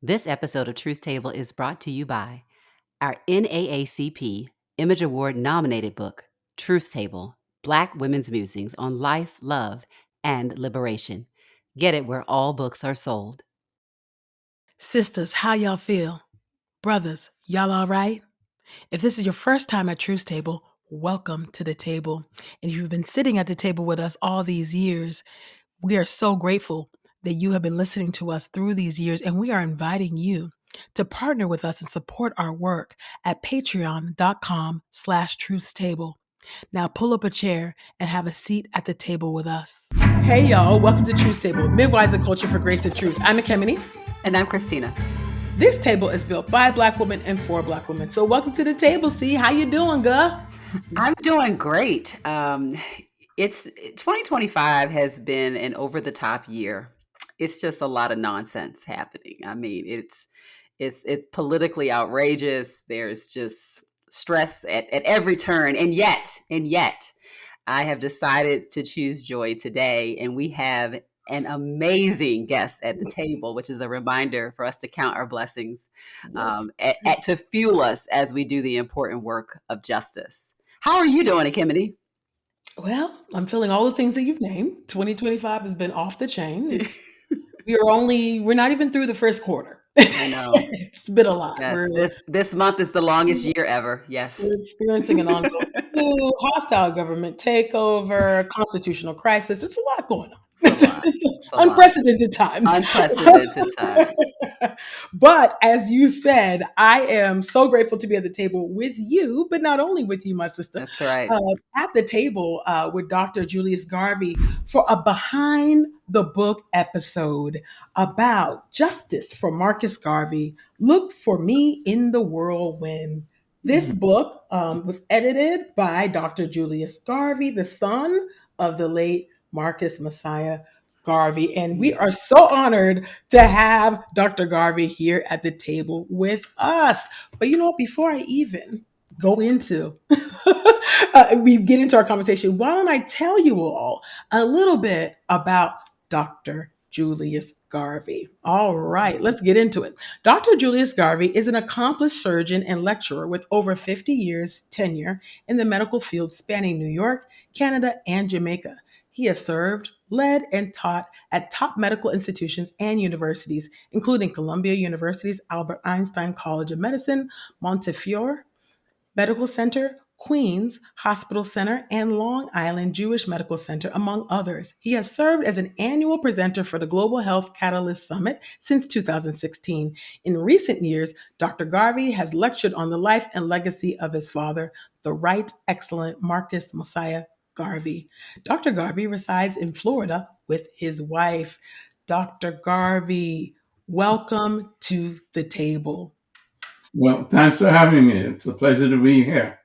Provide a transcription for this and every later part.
This episode of Truth Table is brought to you by our NAACP Image Award nominated book, Truth Table: Black Women's Musings on Life, Love, and Liberation. Get it where all books are sold. Sisters, how y'all feel? Brothers, y'all all right? If this is your first time at Truth Table, welcome to the table. And if you've been sitting at the table with us all these years, we are so grateful that you have been listening to us through these years, and we are inviting you to partner with us and support our work at patreon.com/truthstable. Now pull up a chair and have a seat at the table with us. Hey y'all, welcome to Truth Table, Midwives and Culture for Grace and Truth. I'm Ekemini. And I'm Christina. This table is built by Black women and for Black women. So welcome to the table, C. How you doing, girl? I'm doing great. It's 2025 has been an over-the-top year. It's just a lot of nonsense happening. I mean, it's politically outrageous. There's just stress at every turn. And yet, I have decided to choose joy today. And we have an amazing guest at the table, which is a reminder for us to count our blessings, to fuel us as we do the important work of justice. How are you doing, Ekemini? Well, I'm feeling all the things that you've named. 2025 has been off the chain. We're not even through the first quarter. I know. It's been a lot. Yes, this month is the longest year ever. Yes. We're experiencing an ongoing hostile government takeover, constitutional crisis. It's a lot going on. It's unprecedented times. Unprecedented times. But as you said, I am so grateful to be at the table with you, but not only with you, my sister. That's right. At the table with Dr. Julius Garvey for a Behind the Book episode about justice for Marcus Garvey. Look for me in the whirlwind. This book was edited by Dr. Julius Garvey, the son of the late Marcus Mosiah Garvey. And we are so honored to have Dr. Garvey here at the table with us. But before I even go into, we get into our conversation, why don't I tell you all a little bit about Dr. Julius Garvey. All right, let's get into it. Dr. Julius Garvey is an accomplished surgeon and lecturer with over 50 years tenure in the medical field spanning New York, Canada, and Jamaica. He has served, led, and taught at top medical institutions and universities, including Columbia University's Albert Einstein College of Medicine, Montefiore Medical Center, Queens Hospital Center, and Long Island Jewish Medical Center, among others. He has served as an annual presenter for the Global Health Catalyst Summit since 2016. In recent years, Dr. Garvey has lectured on the life and legacy of his father, the Right Excellent Marcus Mosiah Garvey. Dr. Garvey resides in Florida with his wife. Dr. Garvey, welcome to the table. Well, thanks for having me. It's a pleasure to be here.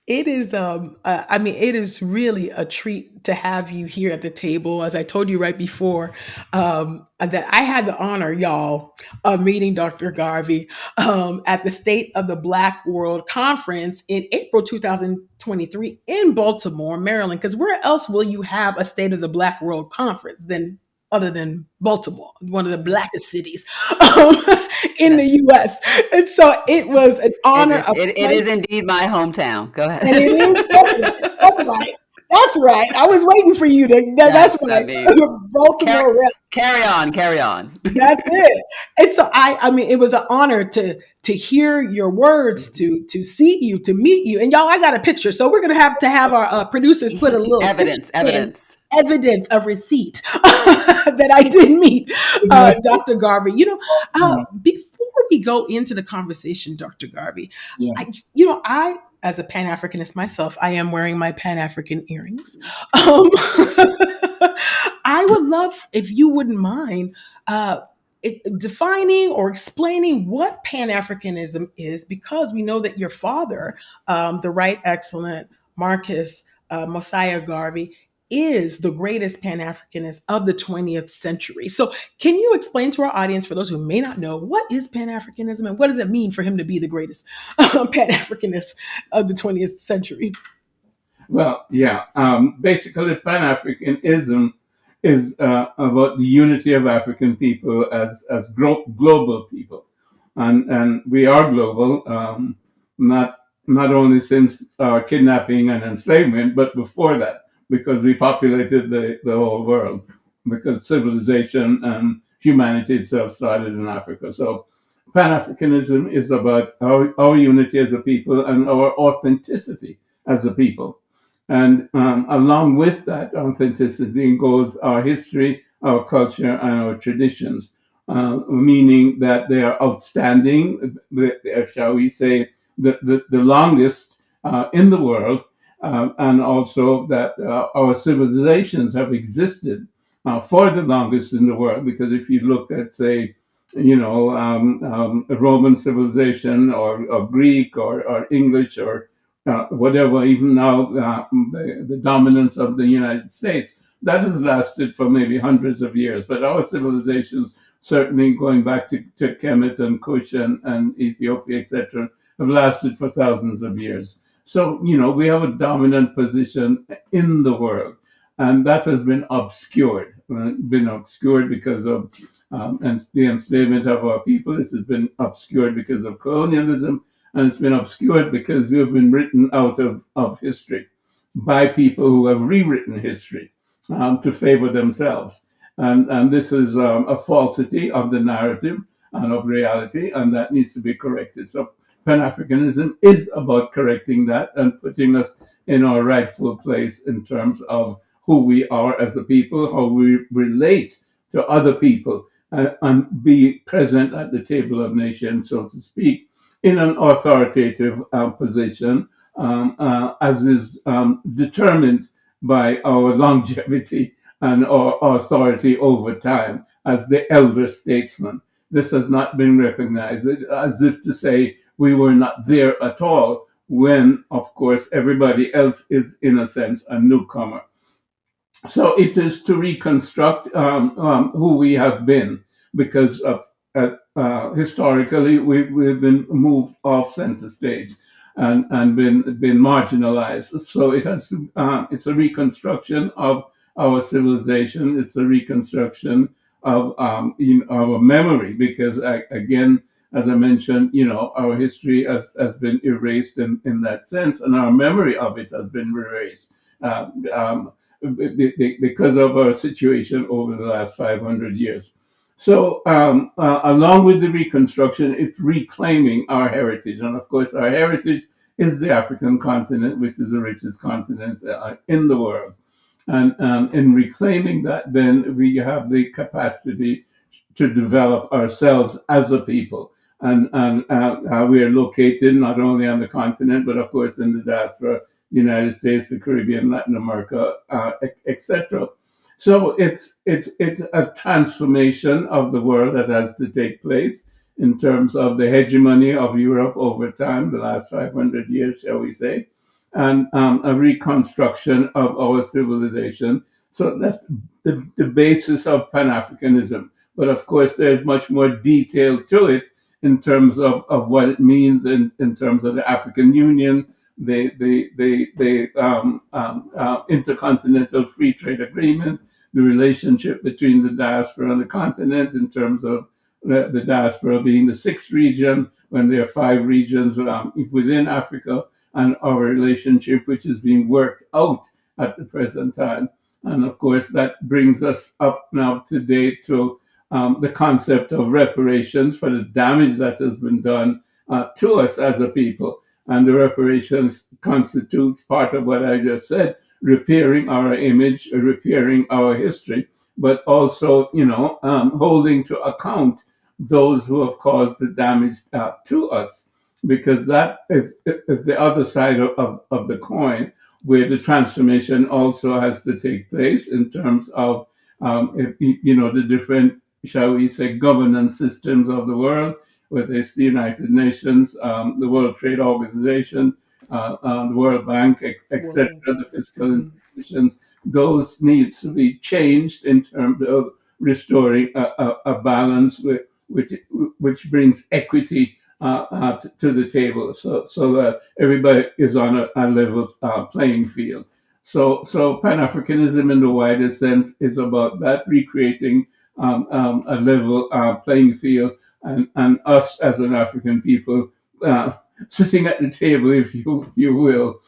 It is, it is really a treat to have you here at the table. As I told you right before, that I had the honor, y'all, of meeting Dr. Garvey at the State of the Black World Conference in April 2023 in Baltimore, Maryland. Because where else will you have a State of the Black World Conference other than Baltimore, one of the blackest cities in the U.S. And so it was an honor. It is indeed my hometown. Go ahead. That's right. That's right. I was waiting for you to. That's right. Baltimore. Carry on. That's it. And so it was an honor to hear your words, to see you, to meet you. And y'all, I got a picture, so we're gonna have to have our producers put a little evidence of receipt that I did meet Dr. Garvey. Before we go into the conversation, Dr. Garvey, I, as a Pan-Africanist myself, I am wearing my Pan-African earrings. I would love if you wouldn't mind defining or explaining what Pan-Africanism is, because we know that your father, the Right Excellent Marcus Mosiah Garvey, is the greatest Pan-Africanist of the 20th century. So can you explain to our audience, for those who may not know, what is Pan-Africanism and what does it mean for him to be the greatest Pan-Africanist of the 20th century? Well, basically Pan-Africanism is about the unity of African people as global people, and we are global, not not only since our kidnapping and enslavement, but before that, because we populated the whole world, because civilization and humanity itself started in Africa. So Pan-Africanism is about our unity as a people and our authenticity as a people. And along with that authenticity goes our history, our culture, and our traditions, meaning that they are outstanding, shall we say, the longest in the world, and also that our civilizations have existed for the longest in the world. Because if you look at, say, a Roman civilization or Greek or English or whatever, even now the dominance of the United States, that has lasted for maybe hundreds of years. But our civilizations, certainly going back to Kemet and Kush and Ethiopia, etc., have lasted for thousands of years. So, we have a dominant position in the world. And that has been obscured because of and the enslavement of our people. It has been obscured because of colonialism, and it's been obscured because we have been written out of history by people who have rewritten history to favor themselves. And this is a falsity of the narrative and of reality, and that needs to be corrected. So Pan Africanism is about correcting that and putting us in our rightful place in terms of who we are as a people, how we relate to other people, and be present at the table of nations, so to speak, in an authoritative position, as is determined by our longevity and our authority over time as the elder statesman. This has not been recognized, as if to say we were not there at all, when, of course, everybody else is, in a sense, a newcomer. So it is to reconstruct who we have been, because historically we've been moved off center stage and been marginalized. So it's a reconstruction of our civilization. It's a reconstruction of our memory, because again, as I mentioned, our history has been erased in that sense, and our memory of it has been erased. Um, um, because of our situation over the last 500 years. So, along with the reconstruction, it's reclaiming our heritage. And of course, our heritage is the African continent, which is the richest continent in the world. And in reclaiming that, then we have the capacity to develop ourselves as a people. And we are located not only on the continent, but of course in the diaspora, the United States, the Caribbean, Latin America, etc. So it's a transformation of the world that has to take place in terms of the hegemony of Europe over time, the last 500 years, shall we say, and a reconstruction of our civilization. So that's the basis of Pan Africanism. But of course, there's much more detail to it in terms of what it means in terms of the African Union, the intercontinental free trade agreement, the relationship between the diaspora and the continent in terms of the diaspora being the sixth region when there are five regions within Africa, and our relationship, which is being worked out at the present time. And of course, that brings us up now today to the concept of reparations for the damage that has been done to us as a people. And the reparations constitutes part of what I just said, repairing our image, repairing our history, but also, holding to account those who have caused the damage to us, because that is the other side of the coin, where the transformation also has to take place in terms of, the different, shall we say, governance systems of the world, whether it's the United Nations, the World Trade Organization, the World Bank, etc., Whirlwind. the fiscal Mhm. institutions. Those need to be changed in terms of restoring a balance which which brings equity to the table, so that everybody is on a level playing field. So Pan-Africanism in the widest sense is about that, recreating a level playing field, and us as an African people uh, sitting at the table, if you will,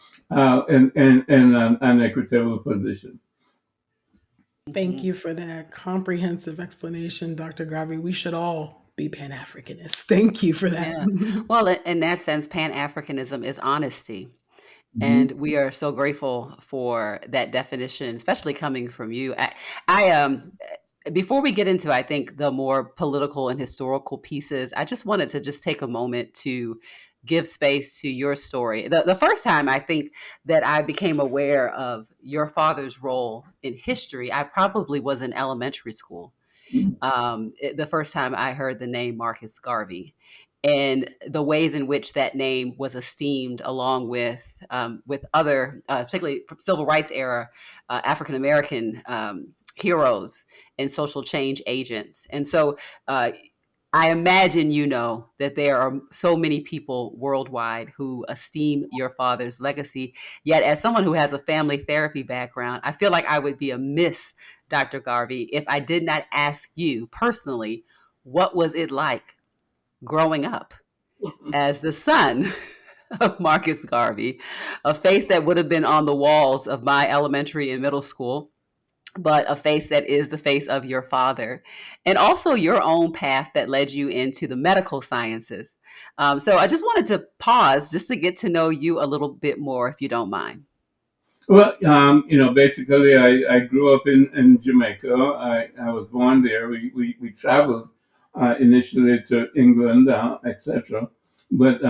in an equitable position. Thank Mhm. you for that comprehensive explanation, Dr. Garvey. We should all be Pan Africanists. Thank you for that. Yeah. Well, in that sense, Pan Africanism is honesty. Mhm. And we are so grateful for that definition, especially coming from you. I before we get into, I think, the more political and historical pieces, I just wanted to just take a moment to give space to your story. The first time I think that I became aware of your father's role in history, I probably was in elementary school, the first time I heard the name Marcus Garvey, and the ways in which that name was esteemed, along with other, particularly from civil rights era African American heroes and social change agents. And so I imagine you know that there are so many people worldwide who esteem your father's legacy. Yet, as someone who has a family therapy background, I feel like I would be amiss, Dr. Garvey, if I did not ask you personally, what was it like growing up as the son of Marcus Garvey, a face that would have been on the walls of my elementary and middle school, but a face that is the face of your father, and also your own path that led you into the medical sciences. So I just wanted to pause just to get to know you a little bit more, if you don't mind. Well, basically, I grew up in Jamaica. I was born there. We traveled initially to England, etc. But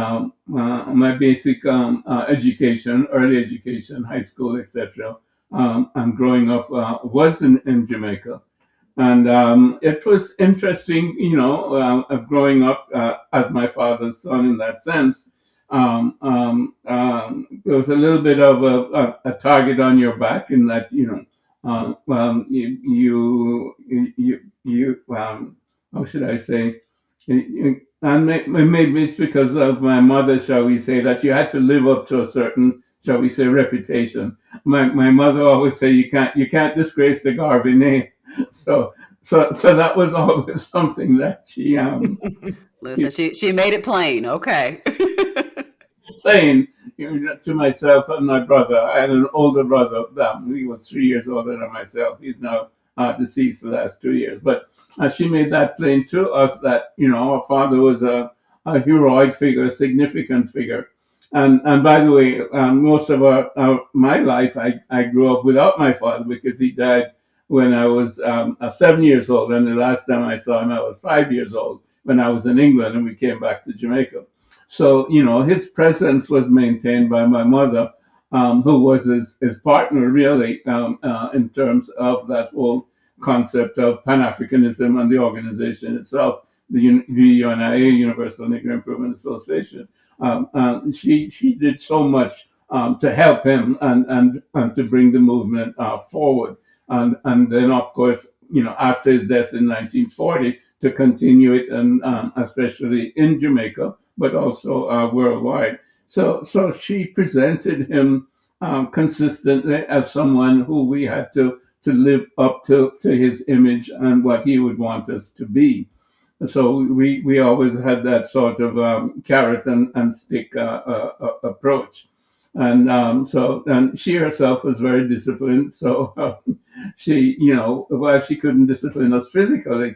my basic education, early education, high school, etc., and growing up was in Jamaica. And it was interesting, growing up as my father's son in that sense. There was a little bit of a target on your back in that, how should I say? And maybe it's because of my mother, shall we say, that you had to live up to a certain, shall we say, reputation. My mother always say you can't disgrace the Garvey name. So so that was always something that she Listen, she made it plain. Okay. saying, to myself and my brother. I had an older brother. He was 3 years older than myself. He's now deceased the last 2 years. But she made that plain to us that our father was a heroic figure, a significant figure. And by the way, most of my life, I grew up without my father because he died when I was 7 years old, and the last time I saw him, I was 5 years old when I was in England, and we came back to Jamaica. So, his presence was maintained by my mother, who was his partner, really, in terms of that whole concept of Pan Africanism and the organization itself, the UNIA, Universal Negro Improvement Association. She did so much to help him and to bring the movement forward. And then, of course, after his death in 1940, to continue it, and especially in Jamaica, but also worldwide. So she presented him consistently as someone who we had to live up to his image and what he would want us to be. So we always had that sort of carrot and stick approach. And she herself was very disciplined. So she, while she couldn't discipline us physically,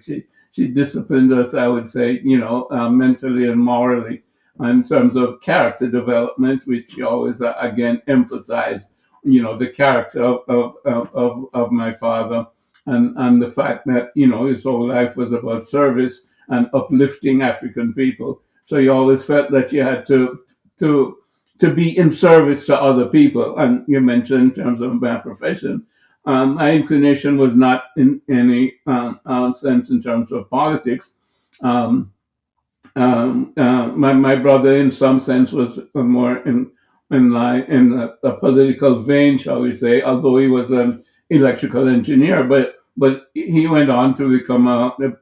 she disciplined us, I would say, mentally and morally, in terms of character development, which she always again emphasized, the character of my father, and the fact that his whole life was about service and uplifting African people. So you always felt that you had to to be in service to other people. And you mentioned in terms of my profession, my inclination was not in any sense in terms of politics. Um, my brother, in some sense, was more in line in a political vein, shall we say, although he was an electrical engineer. But he went on to become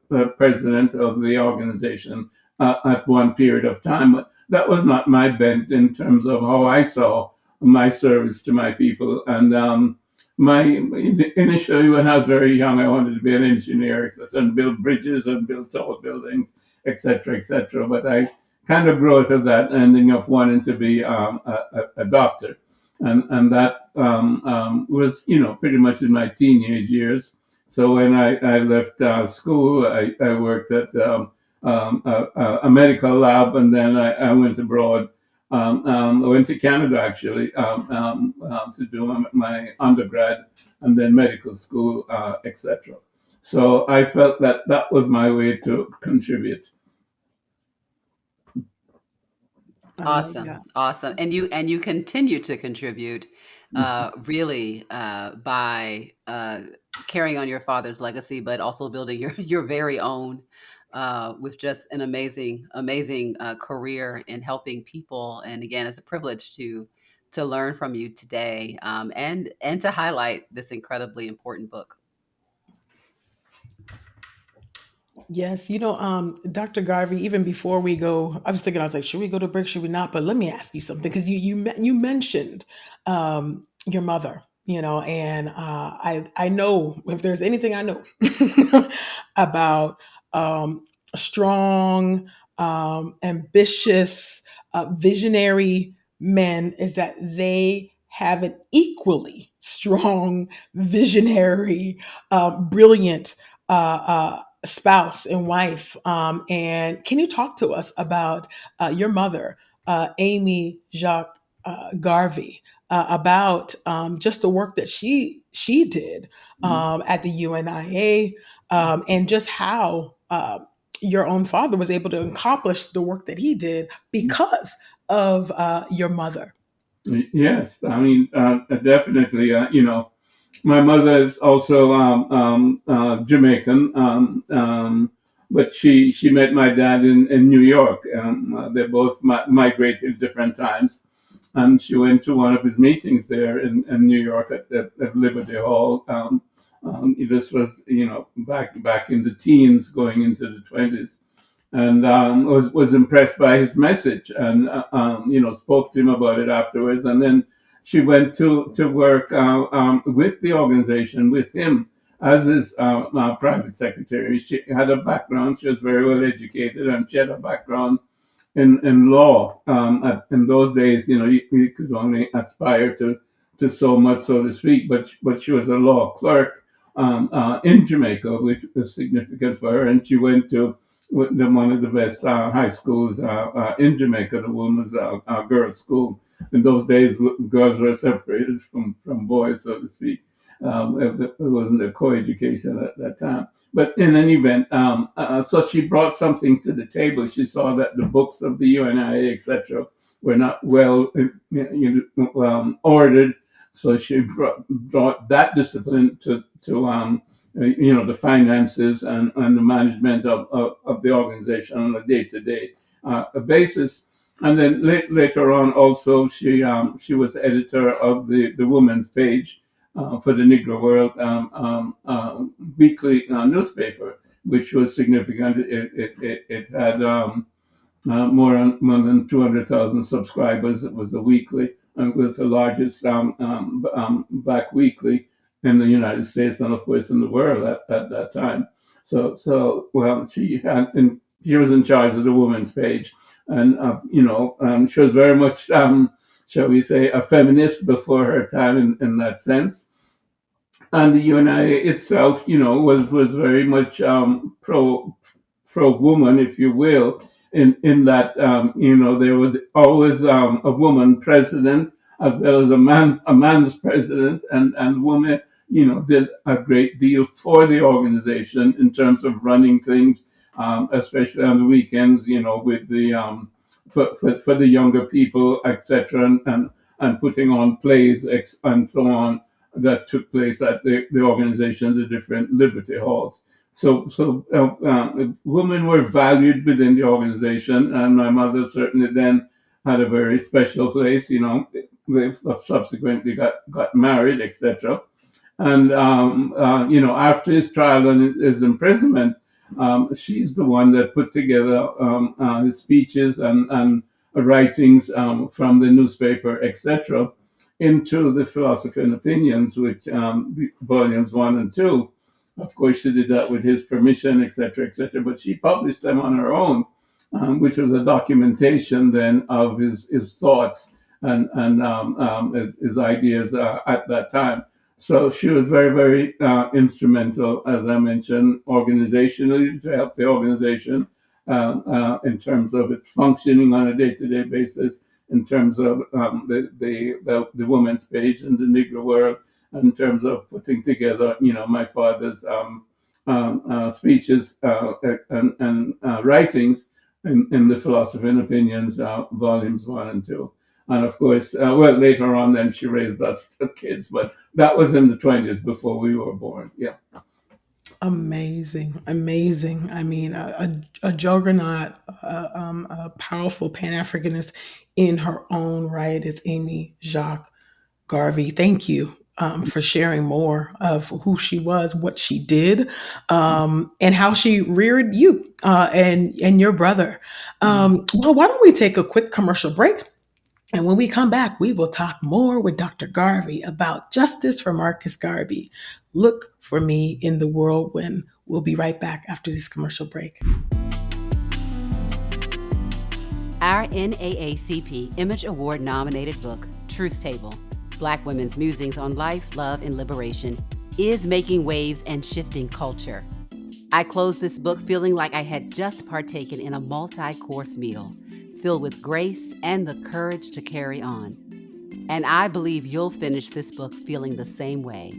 the president of the organization at one period of time. But that was not my bent in terms of how I saw my service to my people. And my initially, when I was very young, I wanted to be an engineer and build bridges and build tall buildings, etc., etc. But I kind of grew out of that, ending up wanting to be a doctor, and that was pretty much in my teenage years. So when I left school, I worked at a medical lab, and then I went abroad. I went to Canada actually to do my undergrad and then medical school, etc. So I felt that that was my way to contribute. I love Awesome, that. awesome, and you continue to contribute, really, by carrying on your father's legacy, but also building your your very own, with just an amazing, amazing career in helping people. And again, it's a privilege to learn from you today, and to highlight this incredibly important book. Yes, Dr. Garvey. Even before we go, I was thinking, I was like, should we go to break? Should we not? But let me ask you something, because you mentioned your mother, and I know, if there's anything I know about strong, ambitious, visionary men, is that they have an equally strong, visionary, brilliant spouse and wife. And can you talk to us about your mother, Amy Jacques Garvey, about just the work that she did at the UNIA, and just how your own father was able to accomplish the work that he did because of your mother? Yes, I mean definitely. My mother is also Jamaican, but she met my dad in New York. They both migrated different times, and she went to one of his meetings there in New York at Liberty Hall. This was back in the teens, going into the 20s, and was impressed by his message, and spoke to him about it afterwards. And then she went to work with the organization with him as his private secretary. She had a background; she was very well educated, and she had a background in law. In those days, you could only aspire to so much, so to speak. But she was a law clerk in Jamaica, which was significant for her, and she went to one of the best high schools in Jamaica, the women's girls' school. In those days, girls were separated from boys, so to speak. It wasn't a co-education at that time. But in any event, so she brought something to the table. She saw that the books of the UNIA, etc., were not well ordered. So she brought that discipline to the finances and the management of the organization on a day-to-day basis. And then later on, also she was editor of the women's page for the Negro World weekly newspaper, which was significant. It had more than 200,000 subscribers. It was a weekly, and it was the largest black weekly in the United States and, of course, in the world at that time. So well, she was in charge of the women's page, and she was very much, shall we say, a feminist before her time in that sense. And the UNIA itself, was very much pro woman, if you will, in that there was always a woman president as well as a man's president, and women did a great deal for the organization in terms of running things, especially on the weekends, with the for the younger people, etc., and putting on plays and so on that took place at the organization, the different Liberty Halls. So women were valued within the organization, and my mother certainly then had a very special place. They subsequently got married, etc. And after his trial and his imprisonment, she's the one that put together his speeches and writings from the newspaper, etc. into the Philosophy and Opinions, which volumes 1 and 2. Of course, she did that with his permission, etc., etc. But she published them on her own, which was a documentation then of his thoughts and his ideas at that time. So she was very, very instrumental, as I mentioned, organizationally to help the organization in terms of its functioning on a day-to-day basis, in terms of the women's page in the Negro world, in terms of putting together, my father's speeches and writings in the Philosophy and Opinions, volumes 1 and 2. And of course, well, later on, then she raised us kids, but that was in the 20s before we were born. Yeah. Amazing, amazing. I mean, a juggernaut, a powerful Pan Africanist in her own right is Amy Jacques Garvey. Thank you for sharing more of who she was, what she did, and how she reared you and your brother. Well, why don't we take a quick commercial break? And when we come back, we will talk more with Dr. Garvey about justice for Marcus Garvey. Look for me in the whirlwind. We'll be right back after this commercial break. Our NAACP Image Award nominated book, Truth Table, Black Women's Musings on Life, Love, and Liberation, is making waves and shifting culture. I closed this book feeling like I had just partaken in a multi-course meal, filled with grace and the courage to carry on. And I believe you'll finish this book feeling the same way.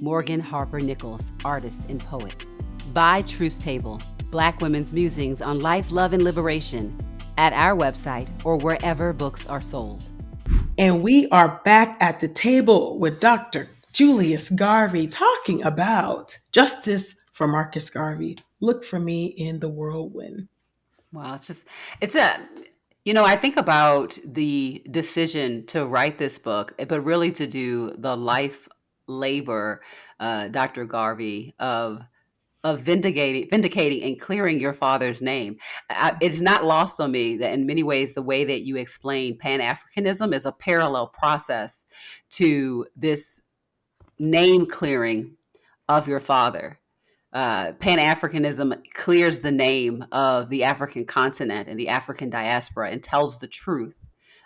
Morgan Harper Nichols, artist and poet. Buy Truth Table, Black Women's Musings on Life, Love, and Liberation at our website or wherever books are sold. And we are back at the table with Dr. Julius Garvey talking about justice for Marcus Garvey. Look for me in the whirlwind. Wow, I think about the decision to write this book, but really to do the life labor, Dr. Garvey, of vindicating and clearing your father's name. It's not lost on me that in many ways, the way that you explain Pan-Africanism is a parallel process to this name clearing of your father. Pan-Africanism clears the name of the African continent and the African diaspora and tells the truth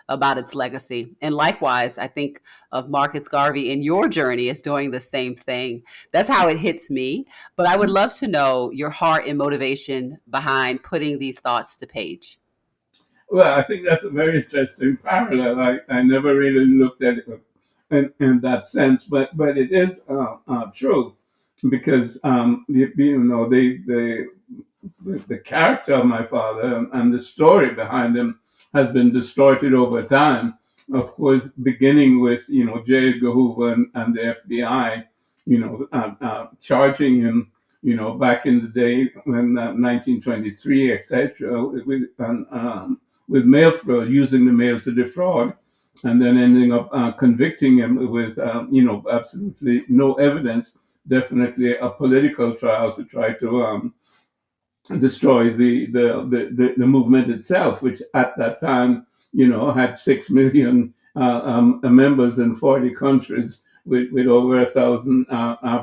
about its legacy. And likewise, I think of Marcus Garvey in your journey is doing the same thing. That's how it hits me. But I would love to know your heart and motivation behind putting these thoughts to page. Well, I think that's a very interesting parallel. I never really looked at it in that sense, but it is true because the character of my father and the story behind him has been distorted over time. Of course, beginning with J. Edgar Hoover and the FBI, charging him, back in the day when 1923, etc., with mail fraud, using the mail to defraud, and then ending up convicting him with absolutely no evidence, definitely a political trial to try to destroy the movement itself, which at that time, had 6 million members in 40 countries with over 1,000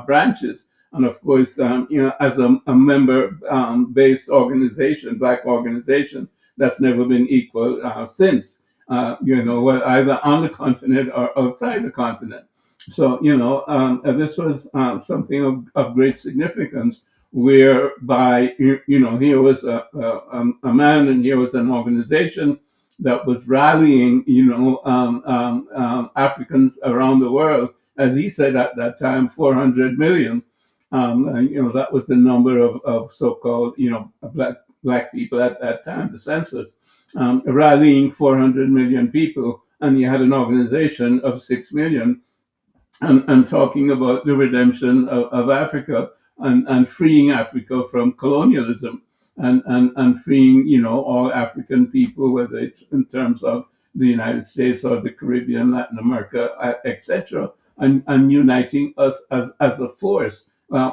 branches. And of course, as a member-based organization, black organization, that's never been equal since. Well, either on the continent or outside the continent. So, this was something of great significance whereby here was a man and here was an organization that was rallying Africans around the world, as he said at that time, 400 million. And, that was the number of so-called black people at that time, the census, rallying 400 million people, and you had an organization of 6 million and talking about the redemption of Africa and freeing Africa from colonialism and freeing, all African people, whether it's in terms of the United States or the Caribbean, Latin America, etc., and uniting us as a force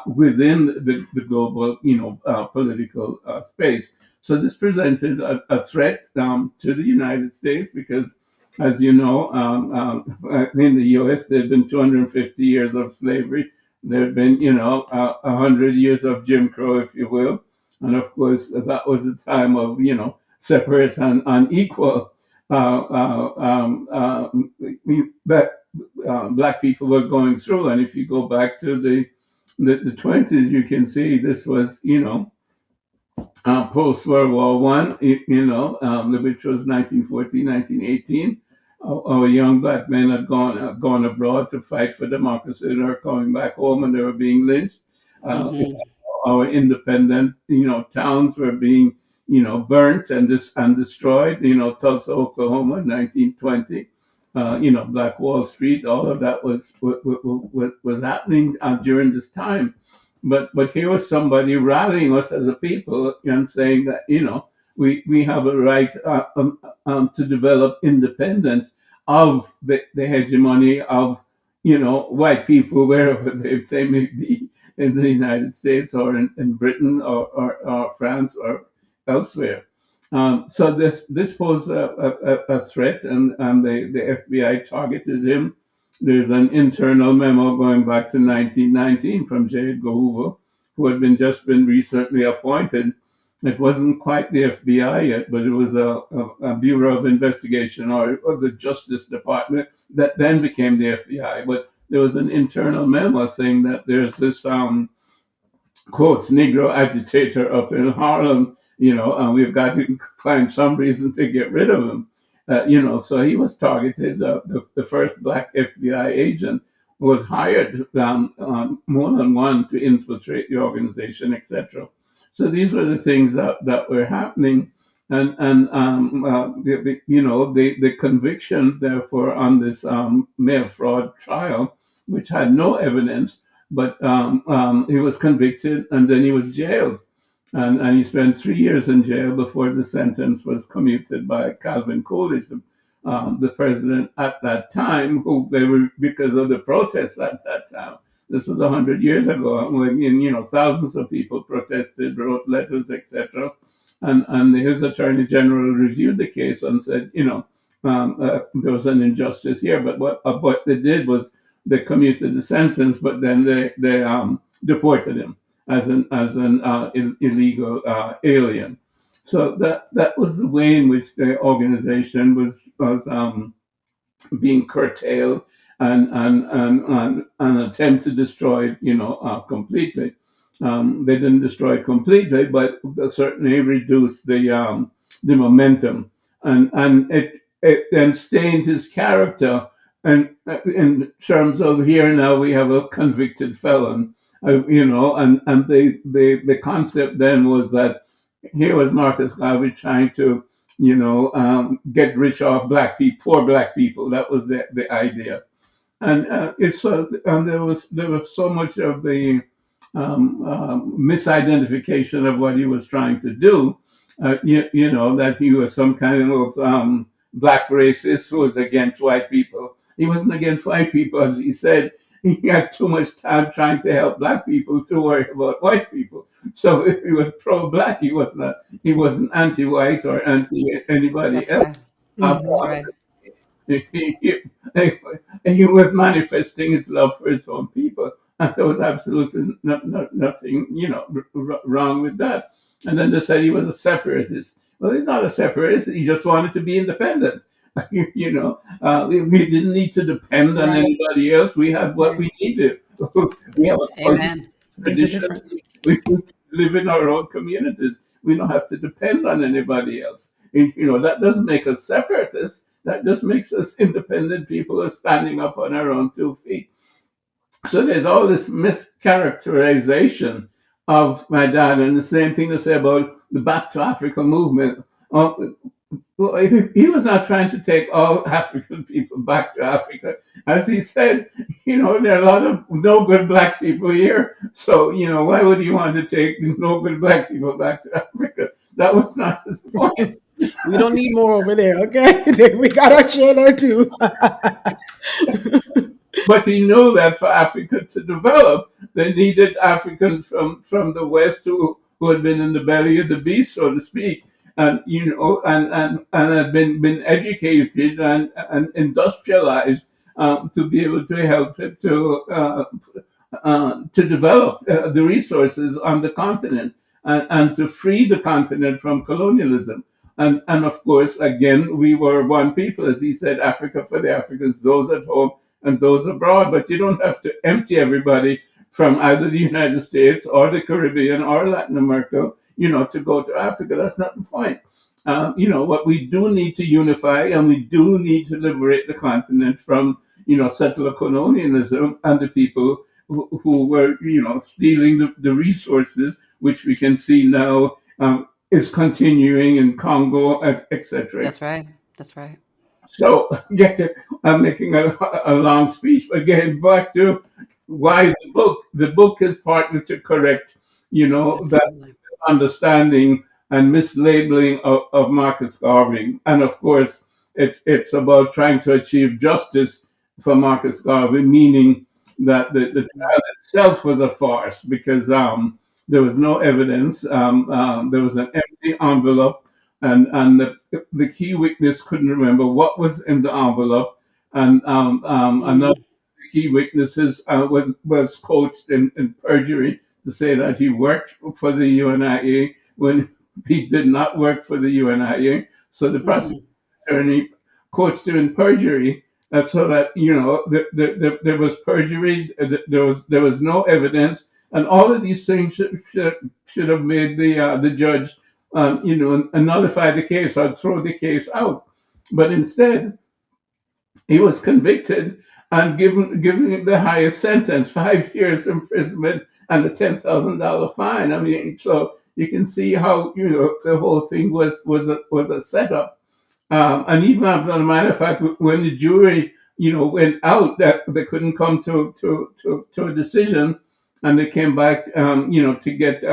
within the global, political space. So this presented a threat to the United States because as you know, in the U.S., there have been 250 years of slavery. There have been, 100 years of Jim Crow, if you will. And of course, that was a time of, separate and unequal that black people were going through. And if you go back to the 20s, you can see this was, post World War One, which was 1914, 1918. Our young black men had gone abroad to fight for democracy. They were coming back home and they were being lynched. Uh, Hmm. our independent, towns were being, burnt and destroyed. Tulsa, Oklahoma, 1920. Black Wall Street. All of that was happening during this time. But here was somebody rallying us as a people and saying that we have a right to develop independence of the hegemony of white people wherever they may be in the United States or in Britain or France or elsewhere. So this posed a threat, and the FBI targeted him. There's an internal memo going back to 1919 from J. Edgar Hoover, who had been recently appointed. It wasn't quite the FBI yet, but it was a Bureau of Investigation or the Justice Department that then became the FBI. But there was an internal memo saying that there's this quotes Negro agitator up in Harlem, and we've got to find some reason to get rid of him. So he was targeted. The first black FBI agent was hired more than one to infiltrate the organization, etc. So these were the things that were happening, and the conviction, therefore, on this mail fraud trial, which had no evidence, but he was convicted and then he was jailed. And he spent 3 years in jail before the sentence was commuted by Calvin Coolidge, the president at that time, who they were because of the protests at that time. This was 100 years ago, when thousands of people protested, wrote letters, etc. And his attorney general reviewed the case and said, there was an injustice here. But what they did was they commuted the sentence, but then they deported him as an illegal alien. So that was the way in which the organization was being curtailed and an attempt to destroy it, completely. They didn't destroy it completely, but certainly reduced the momentum, and it then stained his character. And in terms of here now, we have a convicted felon, and the concept then was that here was Marcus Garvey trying to get rich off black people, poor black people. That was the idea, and and there was so much of the misidentification of what he was trying to do. That he was some kind of black racist who was against white people. He wasn't against white people, as he said. He had too much time trying to help black people to worry about white people. So if he was pro-black, he wasn't anti-white or anti anybody That's else. right. That's Mhm. right. He was manifesting his love for his own people, and there was absolutely nothing, wrong with that. And then they said he was a separatist. Well, he's not a separatist. He just wanted to be independent. We didn't need to depend on Right. anybody else. We had what Right. we needed. We have a culture, Amen. There's a tradition. difference. We live in our own communities. We don't have to depend on anybody else. And, that doesn't make us separatists. That just makes us independent people who are standing up on our own 2 feet. So there's all this mischaracterization of my dad, and the same thing to say about the Back to Africa movement. Well, he was not trying to take all African people back to Africa. As he said, there are a lot of no good black people here. So, why would he want to take no good black people back to Africa? That was not his point. We don't need more over there, okay? We got our share there too. But he knew that for Africa to develop, they needed Africans from the West who had been in the belly of the beast, so to speak, and had been educated and industrialized to be able to help it to develop the resources on the continent and to free the continent from colonialism. And of course, again, we were one people, as he said, Africa for the Africans, those at home and those abroad. But you don't have to empty everybody from either the United States or the Caribbean or Latin America, to go to Africa. That's not the point. What we do need to unify and we do need to liberate the continent from, settler colonialism and the people who were, stealing the resources, which we can see now is continuing in Congo, etc. That's right. That's right. So, I'm making a long speech. Again, back to why the book. The book is partly to correct, that Absolutely. understanding and mislabeling of Marcus Garvey. And of course, it's about trying to achieve justice for Marcus Garvey, meaning that the Mhm. trial itself was a farce because there was no evidence. There was an empty envelope, and the key witness couldn't remember what was in the envelope. And another Mm. key witnesses was coached in perjury to say that he worked for the UNIA when he did not work for the UNIA. So the prosecuting Mhm. attorney coached him in perjury, so that there was perjury, there was no evidence, and all of these things should have made the judge, nullify the case or throw the case out. But instead, he was convicted and given the highest sentence, 5 years imprisonment and a $10,000 fine. I mean, so you can see how the whole thing was a setup. And even as a matter of fact, when the jury, went out, that they couldn't come to a decision, and they came back, to get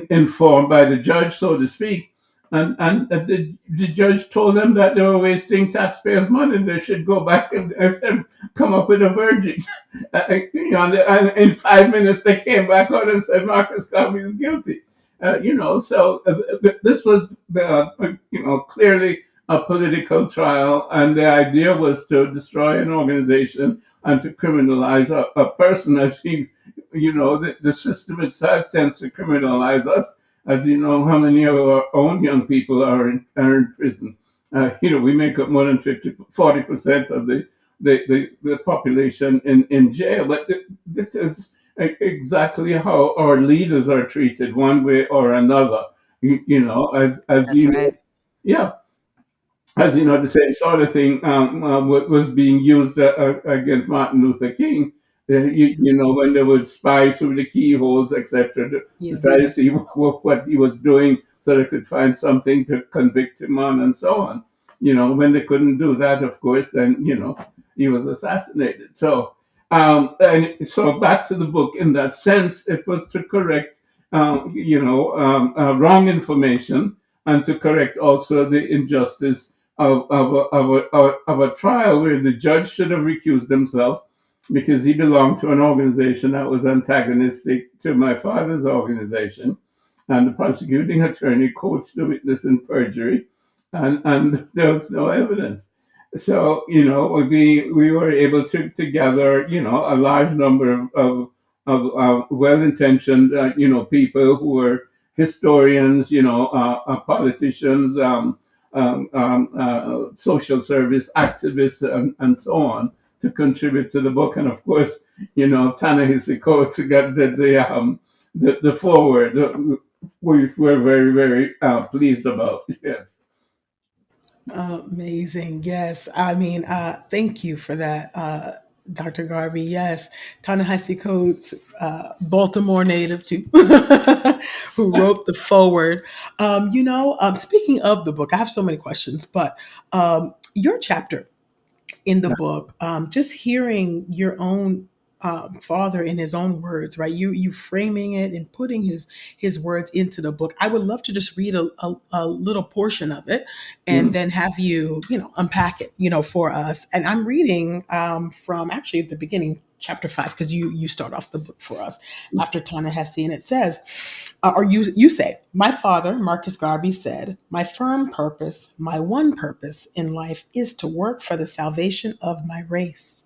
informed by the judge, so to speak. And the judge told them that they were wasting taxpayers' money. And they should go back and come up with a verdict. And in 5 minutes, they came back out and said Marcus Garvey is guilty. So this was, clearly a political trial, and the idea was to destroy an organization and to criminalize a person. As the system itself tends to criminalize us. As you know, how many of our own young people are in prison. We make up more than 40% of the population in jail. But this is exactly how our leaders are treated, one way or another. As That's right. yeah, the same sort of thing was being used against Martin Luther King. When they would spy through the keyholes, etc., to try Yes. to see what he was doing, so they could find something to convict him on, and so on. When they couldn't do that, of course, then he was assassinated. And so back to the book. In that sense, it was to correct, wrong information, and to correct also the injustice of a trial where the judge should have recused himself because he belonged to an organization that was antagonistic to my father's organization. And the prosecuting attorney quotes the witness in perjury, and there was no evidence. So, we were able to gather, a large number of well-intentioned, people who were historians, politicians, social service activists, and so on, to contribute to the book. And of course, Ta-Nehisi Coates got the forward, which we're very, very pleased about. Yes. Amazing. Yes. I mean, thank you for that, Dr. Garvey. Yes. Ta-Nehisi Coates, Baltimore native too, who wrote the foreword. Speaking of the book, I have so many questions, but your chapter in the book, just hearing your own father in his own words, right? You framing it and putting his words into the book. I would love to just read a little portion of it, and Mm, then have you, unpack it, for us. And I'm reading from actually the beginning, chapter 5, because you start off the book for us after Ta-Nehisi, and it says, or you say, my father Marcus Garvey said, my firm purpose, my one purpose in life is to work for the salvation of my race.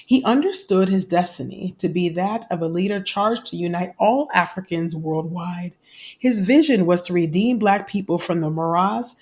He understood his destiny to be that of a leader charged to unite all Africans worldwide. His vision was to redeem Black people from the morass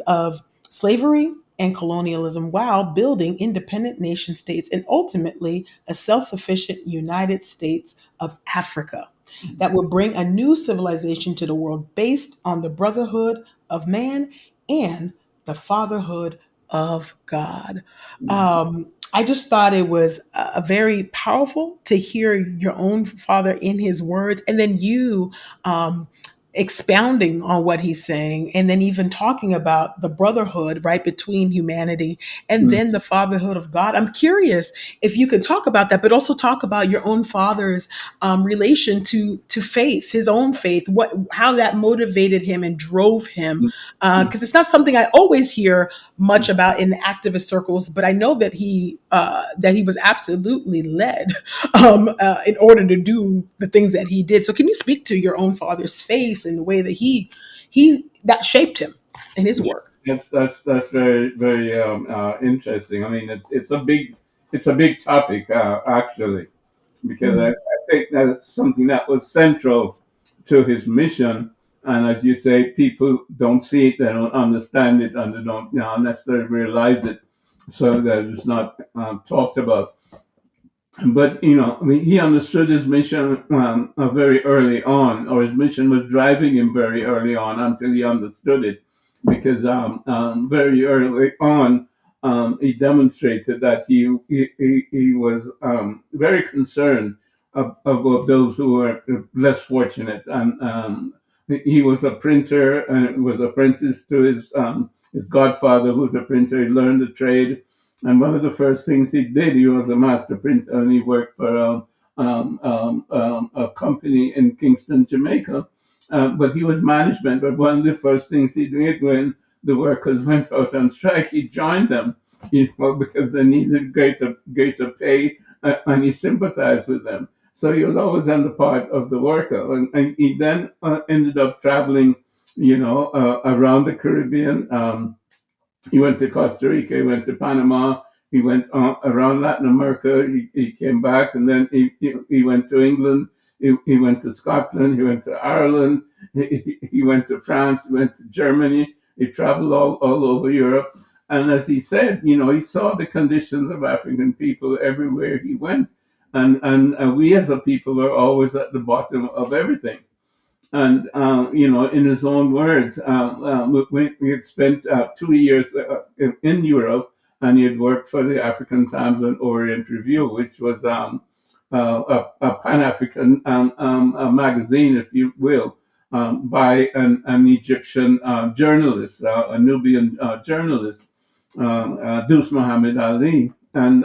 of slavery and colonialism while building independent nation states and ultimately a self sufficient United States of Africa that would bring a new civilization to the world based on the brotherhood of man and the fatherhood of God. mm, I just thought it was very powerful to hear your own father in his words, and then you um, expounding on what he's saying, and then even talking about the brotherhood right between humanity and mm, then the fatherhood of God. I'm curious if you could talk about that, but also talk about your own father's relation to faith, his own faith, what how that motivated him and drove him. mm, Because it's not something I always hear much about in the activist circles, but I know that he was absolutely led in order to do the things that he did. So, can you speak to your own father's faith and the way that he that shaped him in his yeah, work? that's very very interesting. I mean, it's a big topic actually, because Mm-hmm. I think that's something that was central to his mission. And as you say, people don't see it, they don't understand it, and they don't necessarily realize it. So that it's not talked about. But I mean, he understood his mission very early on, or his mission was driving him very early on until he understood it, because very early on he demonstrated that he was very concerned about those who were less fortunate, and he was a printer and was apprenticed to his godfather, who was a printer. He learned the trade, and one of the first things he did, he was a master printer, and he worked for a company in Kingston, Jamaica. But he was management. But one of the first things he did when the workers went out on strike, he joined them, because they needed greater pay, and he sympathized with them. So he was always on the part of the worker, and he then ended up traveling, around the Caribbean. He went to Costa Rica, he went to Panama, he went around Latin America, he came back, and then he went to England, he went to Scotland, he went to Ireland, he went to France, he went to Germany, he traveled all over Europe. And as he said, he saw the conditions of African people everywhere he went. And we as a people were always at the bottom of everything. And in his own words, we had spent 2 years in Europe, and he had worked for the African Times and Orient Review, which was a Pan-African a magazine, if you will, by an Egyptian journalist, a Nubian journalist, Dus Muhammad Ali. And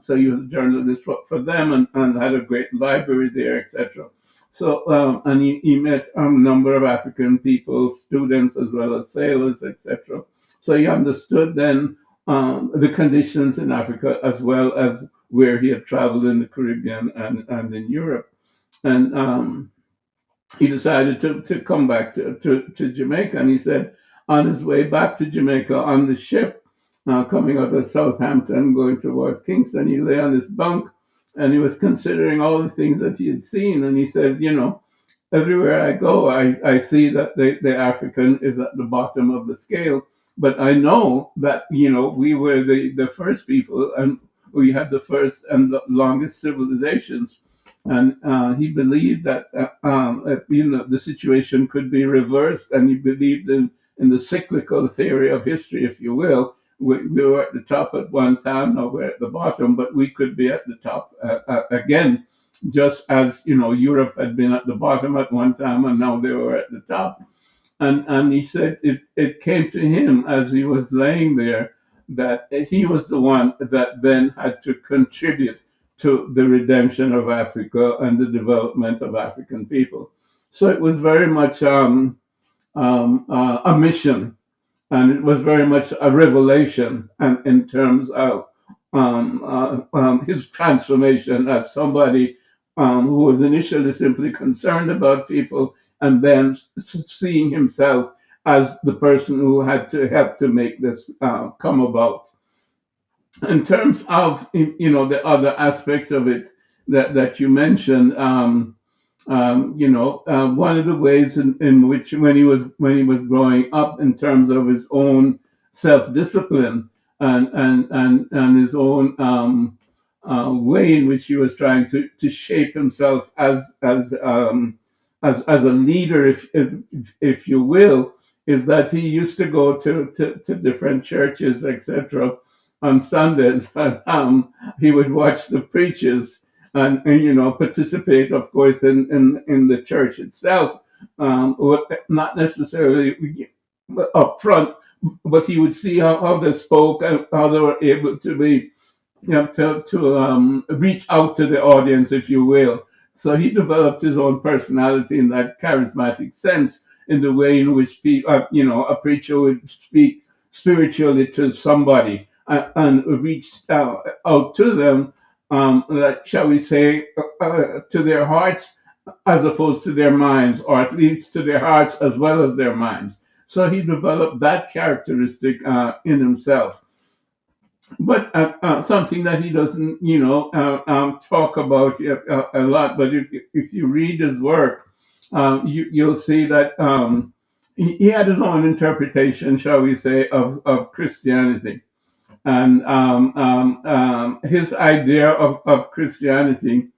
so he was a journalist for them, and had a great library there, etc. So, and he met a number of African people, students as well as sailors, etc. So he understood then the conditions in Africa, as well as where he had traveled in the Caribbean and in Europe. And he decided to come back to Jamaica. And he said on his way back to Jamaica on the ship, coming out of Southampton, going towards Kingston, he lay on his bunk, and he was considering all the things that he had seen. And he said, everywhere I go, I see that the African is at the bottom of the scale. But I know that, we were the first people, and we had the first and the longest civilizations. And he believed that, the situation could be reversed, and he believed in the cyclical theory of history, if you will. We were at the top at one time, now we're at the bottom, but we could be at the top again, just as Europe had been at the bottom at one time, and now they were at the top. And he said it came to him as he was laying there that he was the one that then had to contribute to the redemption of Africa and the development of African people. So it was very much a mission, and it was very much a revelation, and in terms of his transformation as somebody who was initially simply concerned about people, and then seeing himself as the person who had to help to make this come about. In terms of the other aspects of it that you mentioned, one of the ways in which when he was growing up, in terms of his own self discipline and his own way in which he was trying to shape himself as a leader, if you will, is that he used to go to different churches, etc., on Sundays, and he would watch the preachers and participate, of course, in the church itself, not necessarily up front, but he would see how they spoke and how they were able to be to reach out to the audience, if you will. So he developed his own personality in that charismatic sense, in the way in which a preacher would speak spiritually to somebody and reach out to them, like, shall we say, to their hearts as opposed to their minds, or at least to their hearts as well as their minds. So he developed that characteristic in himself, but something that he doesn't, talk about a lot. But if you read his work, you'll see that he had his own interpretation, shall we say, of Christianity, and his idea of Christianity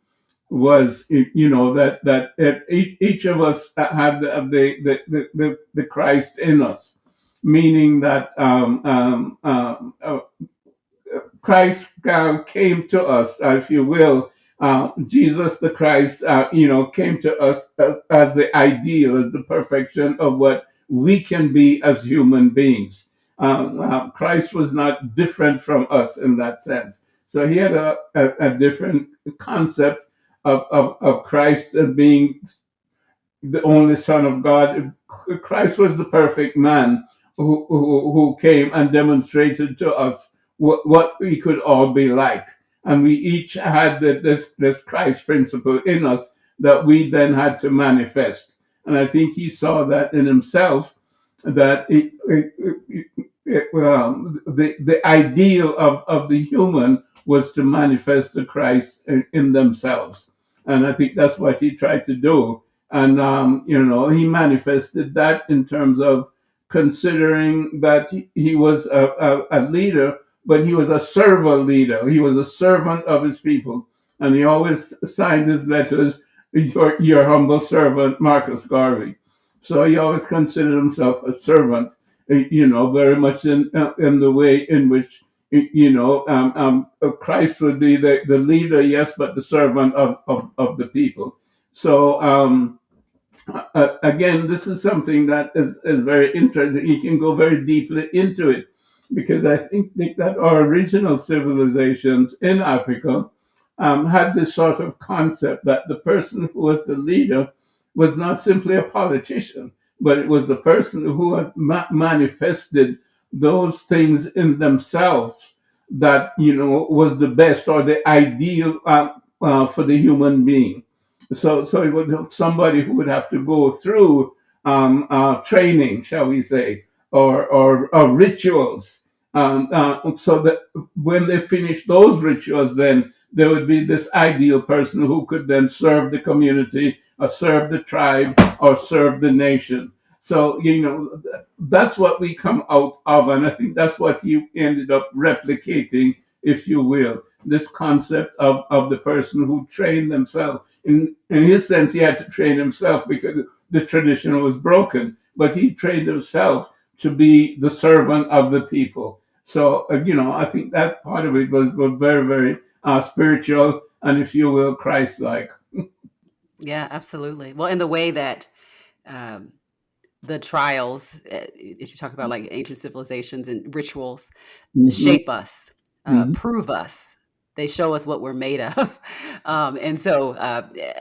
was, that each of us had the Christ in us, meaning that Christ came to us, if you will. Jesus the Christ, came to us as the ideal, as the perfection of what we can be as human beings. Christ was not different from us in that sense. So he had a different concept of Christ as being the only Son of God. Christ was the perfect man who came and demonstrated to us what we could all be like. And we each had this Christ principle in us that we then had to manifest. And I think he saw that in himself, that the ideal of the human was to manifest the Christ in themselves. And I think that's what he tried to do. And, he manifested that in terms of considering that he was a leader, but he was a servant leader. He was a servant of his people. And he always signed his letters, your humble servant, Marcus Garvey. So he always considered himself a servant, very much in the way in which, Christ would be the leader, yes, but the servant of the people. So, again, this is something that is very interesting. You can go very deeply into it, because I think that our original civilizations in Africa had this sort of concept that the person who was the leader was not simply a politician, but it was the person who had manifested those things in themselves that was the best or the ideal for the human being. So it was somebody who would have to go through training, shall we say, or rituals, so that when they finished those rituals, then there would be this ideal person who could then serve the community, or serve the tribe, or serve the nation. So that's what we come out of, and I think that's what he ended up replicating, if you will, this concept of the person who trained themselves. In his sense, he had to train himself because the tradition was broken, but he trained himself to be the servant of the people. So, I think that part of it was very, very spiritual, and, if you will, Christ-like. Yeah, absolutely. Well, in the way that um, the trials, if you talk about like ancient civilizations and rituals, Hmm. shape us, Hmm. prove us. They show us what we're made of. And so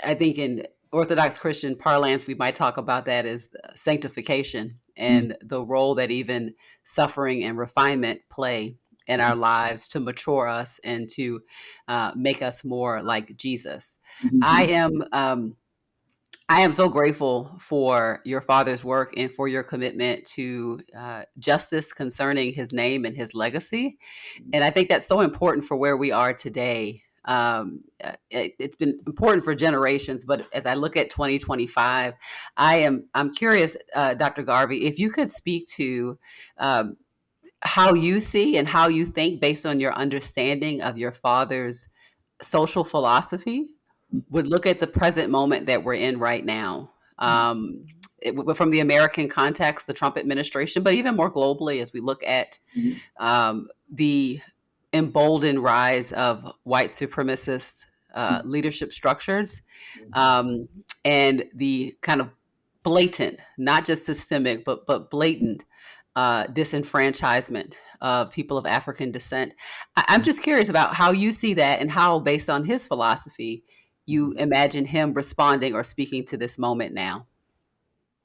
I think in Orthodox Christian parlance, we might talk about that as sanctification and the role that even suffering and refinement play in our lives to mature us and to make us more like Jesus. I Mhm. am. I am so grateful for your father's work and for your commitment to justice concerning his name and his legacy. And I think that's so important for where we are today. It's been important for generations, but as I look at 2025, I'm curious, Dr. Garvey, if you could speak to um, how you see and how you think based on your understanding of your father's social philosophy would look at the present moment that we're in right now. From the American context, the Trump administration, but even more globally, as we look at the emboldened rise of white supremacist leadership structures, and the kind of blatant, not just systemic, but blatant disenfranchisement of people of African descent. I'm just curious about how you see that and how, based on his philosophy, you imagine him responding or speaking to this moment now.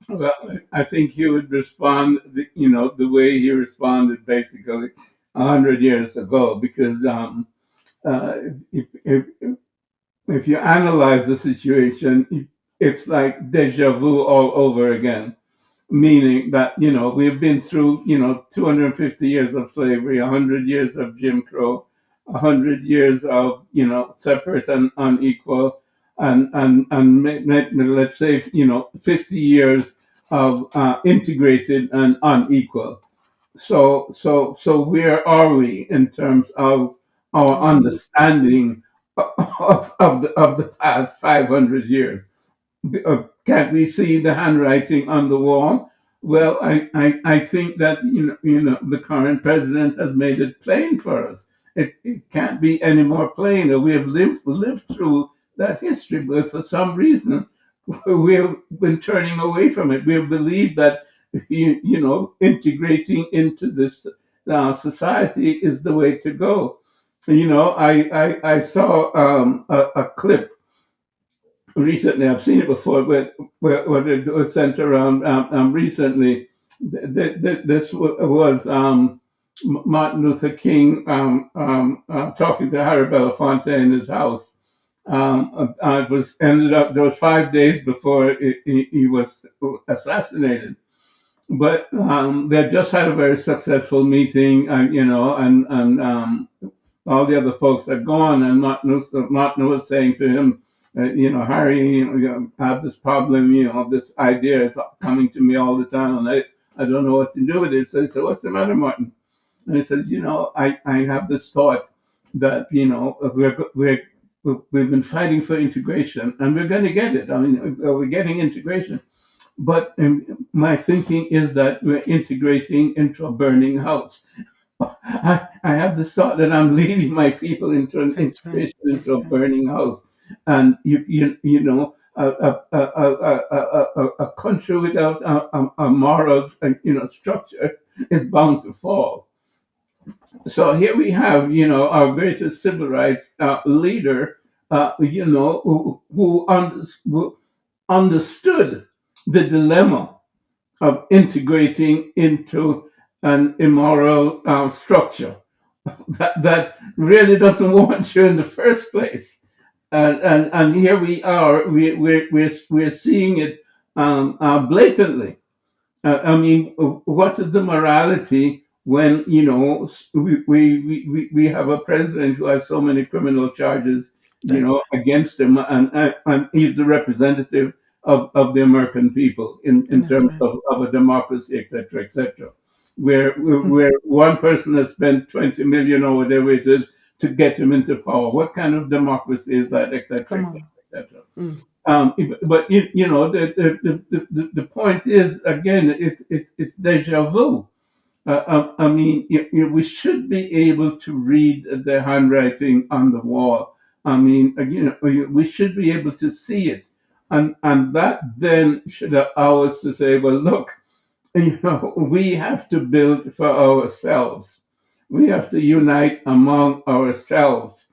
Well, I think he would respond, the way he responded basically 100 years ago, because uh, if, if you analyze the situation, it's like deja vu all over again. Meaning that we've been through 250 years of slavery, 100 years of Jim Crow, 100 years of separate and unequal, and let's say 50 years of integrated and unequal. So where are we in terms of our Absolutely. understanding of the past 500 years? Can't we see the handwriting on the wall? Well, I think that the current president has made it plain for us. It can't be any more plain. We have lived through that history, but for some reason we've been turning away from it. We have believed that integrating into this society is the way to go. I saw a clip recently. I've seen it before, but where it was sent around recently. This was Martin Luther King talking to Harry Belafonte in his house. It was ended up there was 5 days before he was assassinated, but they just had a very successful meeting, and all the other folks had gone, and Martin was saying to him, Harry, I have this problem, this idea is coming to me all the time, and I don't know what to do with it. So he said, what's the matter, Martin? And he says, I have this thought that, we've been fighting for integration, and we're going to get it. I mean, we're getting integration. But my thinking is that we're integrating into a burning house. I have this thought that I'm leading my people into an That's right. integration into That's a right. burning house, and a country without a moral structure is bound to fall. So here we have our greatest civil rights leader, who understood the dilemma of integrating into an immoral structure that really doesn't want you in the first place. And here we are, we're seeing it blatantly. I mean, what is the morality when we have a president who has so many criminal charges, That's right. against him, and he's the representative of the American people in That's terms right. of a democracy, etc., etc. Where Mm. one person has spent 20 million or whatever it is to get him into power. What kind of democracy is that, etc., Come etc., on. etc.? Mm. But the point is again, it's deja vu. I mean, we should be able to read the handwriting on the wall. I mean, we should be able to see it, and that then should allow us to say, well, look, we have to build for ourselves. We have to unite among ourselves,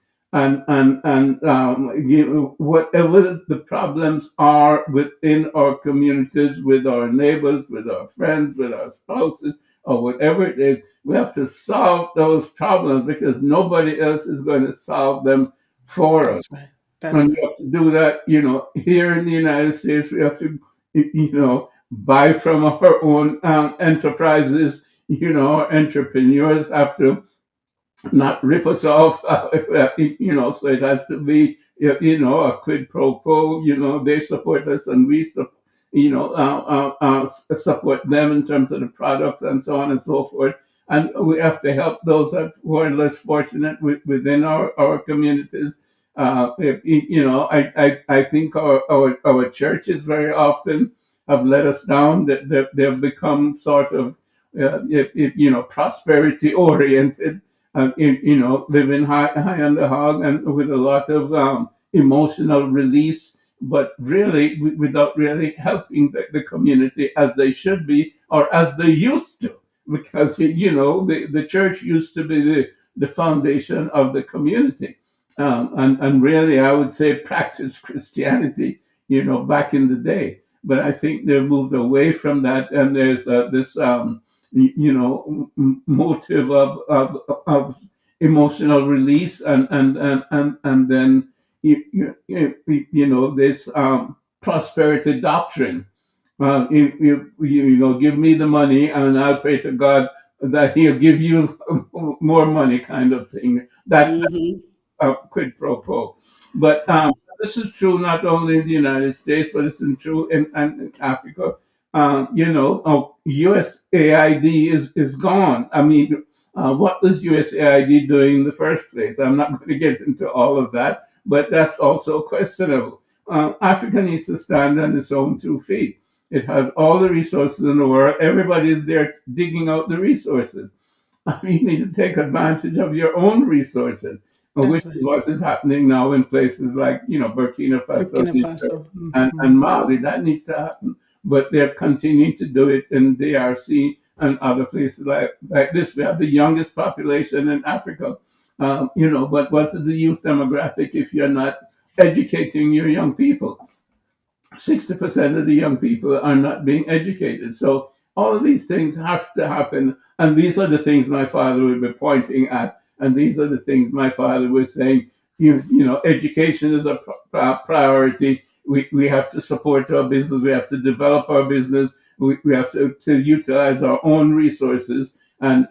whatever the problems are within our communities, with our neighbors, with our friends, with our spouses, or whatever it is, we have to solve those problems because nobody else is going to solve them for us. That's right. That's And we right. have to do that, here in the United States. We have to, buy from our own enterprises. Our entrepreneurs have to not rip us off, so it has to be, a quid pro quo. They support us and we support them in terms of the products and so on and so forth. And we have to help those who are less fortunate within our communities. I think our churches very often have let us down. That they've become sort of, prosperity oriented, living high on the hog and with a lot of emotional release, but really without really helping the community as they should be or as they used to. Because, the church used to be the foundation of the community. And really, I would say practice Christianity, back in the day. But I think they've moved away from that, and there's this motive of emotional release, and then this prosperity doctrine. Give me the money and I'll pray to God that He'll give you more money, kind of thing. That Hmm. quid pro quo. But this is true not only in the United States, but it's true in Africa. USAID is gone. I mean, what was USAID doing in the first place? I'm not going to get into all of that, but that's also questionable. Africa needs to stand on its own 2 feet. It has all the resources in the world. Everybody is there digging out the resources. You need to take advantage of your own resources, which That's is right. what is happening now in places like, Burkina Faso, Burkina Niger, Faso. and Mali. That needs to happen. But they're continuing to do it in DRC and other places like this. We have the youngest population in Africa. But what's the youth demographic if you're not educating your young people? 60% of the young people are not being educated. So all of these things have to happen. And these are the things my father would be pointing at. And these are the things my father was saying. Education is a priority. We have to support our business. We have to develop our business. We have to utilize our own resources and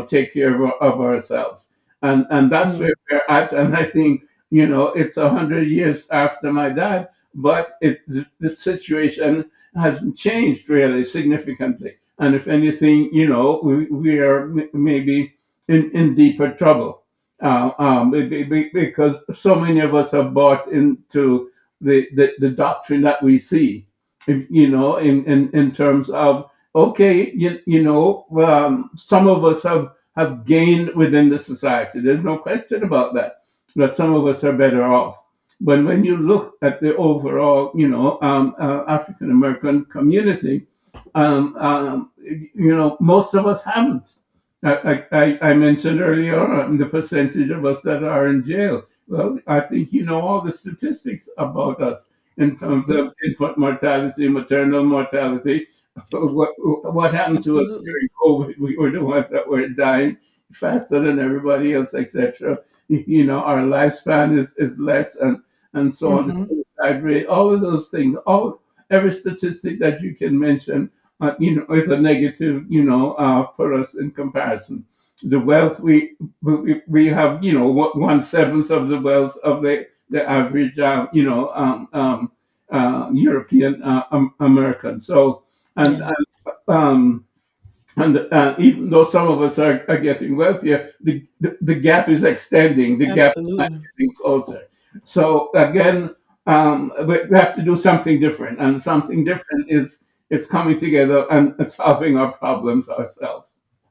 take care of ourselves. And that's where Mm. we're at. And I think, it's 100 years after my dad, but the situation hasn't changed really significantly. And if anything, we are maybe in deeper trouble, because so many of us have bought into the doctrine that we see, in terms of, okay, some of us have gained within the society. There's no question about that. That some of us are better off. But when you look at the overall, African American community, most of us haven't. I mentioned earlier on the percentage of us that are in jail. Well, I think you know all the statistics about us in terms Mhm. of infant mortality, maternal mortality. What happened to us Absolutely. during COVID? We were the ones that were dying faster than everybody else, etc. Our lifespan is less, and so on. The Hmm. suicide rate, all of those things, every statistic that you can mention, is a negative, for us in comparison. The wealth we have, 1/7 of the wealth of the average, European American. So, and Yeah. and um, even though some of us are getting wealthier, the gap is extending. The gap is not Absolutely. getting closer. So again, we have to do something different, and something different is coming together and solving our problems ourselves.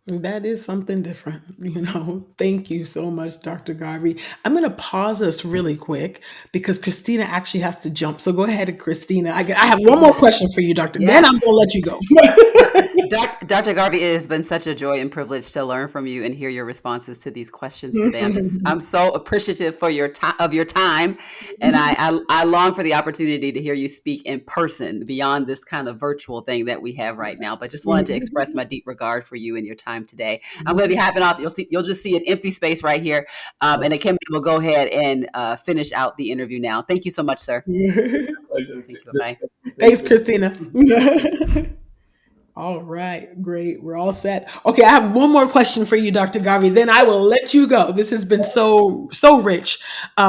That is something different, you know. Thank you so much, Dr. Garvey. I'm going to pause us really quick because Christina actually has to jump. So go ahead, Christina. I have one more Yeah. question for you, Doctor. Then Yeah. I'm going to let you go. Dr. Garvey, it has been such a joy and privilege to learn from you and hear your responses to these questions today. I'm so appreciative for your time, and I long for the opportunity to hear you speak in person beyond this kind of virtual thing that we have right now. But just wanted to express my deep regard for you and your time today. I'm going to be hopping off. You'll just see an empty space right here, and Ekemini will go ahead and finish out the interview now. Thank you so much, sir. Pleasure. Thank you. Bye bye. Thanks, Thank you. Christina. All right, great. We're all set. Okay, I have one more question for you, Dr. Garvey. Then I will let you go. This has been so rich,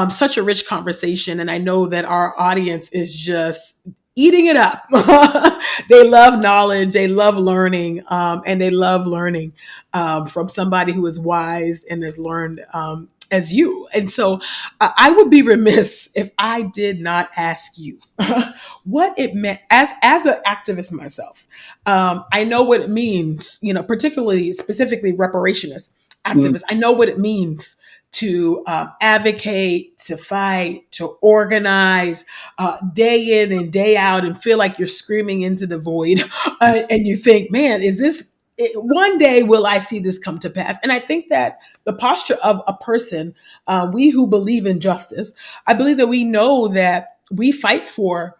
such a rich conversation, and I know that our audience is just eating it up. They love knowledge, they love learning, and they love learning from somebody who is wise and has learned. As you. And so I would be remiss if I did not ask you what it meant as an activist myself. I know what it means, you know, particularly specifically reparationist Mm, activists. I know what it means to advocate, to fight, to organize day in and day out and feel like you're screaming into the void. And you think, man, is this, one day will I see this come to pass? And I think that the posture of a person, we who believe in justice, I believe that we know that we fight for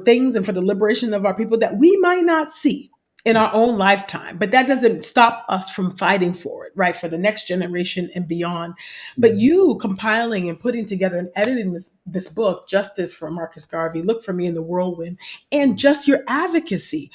things and for the liberation of our people that we might not see in our own lifetime, but that doesn't stop us from fighting for it, right, for the next generation and beyond. But you compiling and putting together and editing this book, Justice for Marcus Garvey, Look for Me in the Whirlwind, and just your advocacy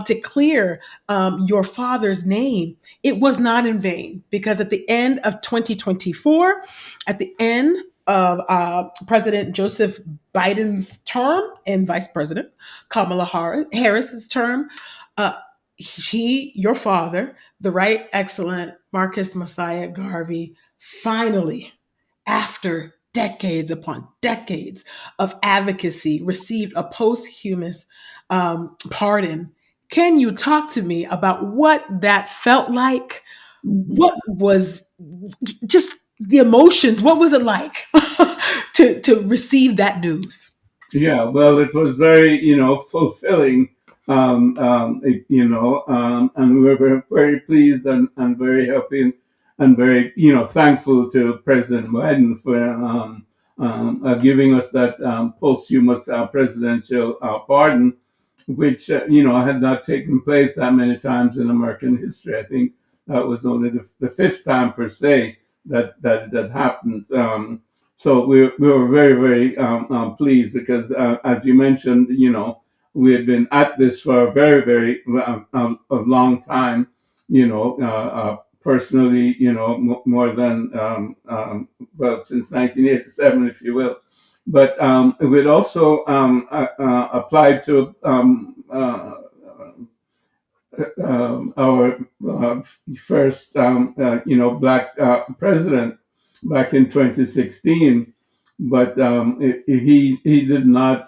to clear your father's name, it was not in vain, because at the end of 2024, at the end of President Joseph Biden's term and Vice President Kamala Harris's term, uh, your father, the right excellent Marcus Mosiah Garvey, finally, after decades upon decades of advocacy, received a posthumous pardon. Can you talk to me about what that felt like? mm. What was just the emotions? What was it like to receive that news? Yeah, well, it was very, fulfilling, and we were very, very pleased and very happy and very, thankful to President Biden for giving us that posthumous presidential pardon, which, had not taken place that many times in American history. I think that was only the fifth time per se that happened. So we were very, very pleased because, as you mentioned, we had been at this for a very, very a long time, personally, more than, well, since 1987, if you will. But we'd also applied to our first, black president back in 2016, but he did not,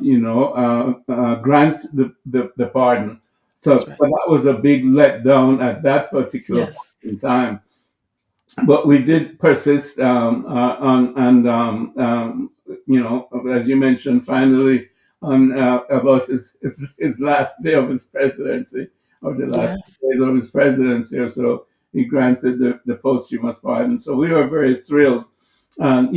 grant the pardon. That's So, right. but that was a big letdown at that particular point Yes. in time. But we did persist on, and as you mentioned, finally on about his last day of his presidency, or the last Yes. days of his presidency or so, he granted the posthumous pardon. So we were very thrilled, and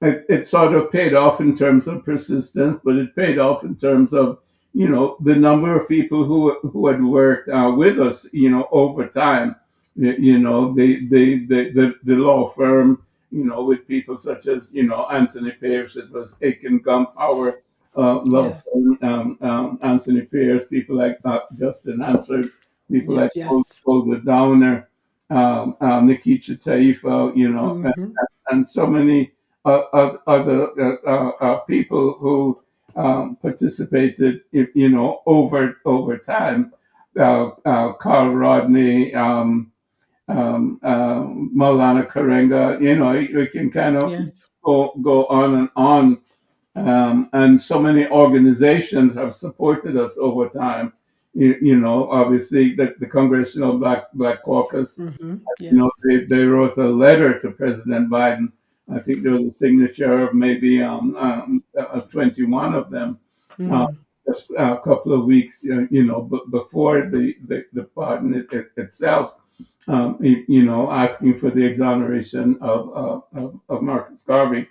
it sort of paid off in terms of persistence, but it paid off in terms of the number of people who had worked with us, over time. The law firm, with people such as Anthony Pierce. It was Aiken Power law Yes. firm, Anthony Pierce, people like Justin Hansard, people like Yes. Olga Downer, Nikita Taifa, Hmm. and so many other people who participated, over time. Carl Rodney, Maulana Karenga, we can kind of Yes. go on and on. And so many organizations have supported us over time, Obviously the Congressional Black Caucus, Yes. they wrote a letter to President Biden. I think there was a signature of maybe 21 of them, uh, Mm. just a couple of weeks, before the pardon itself, asking for the exoneration of Marcus Garvey.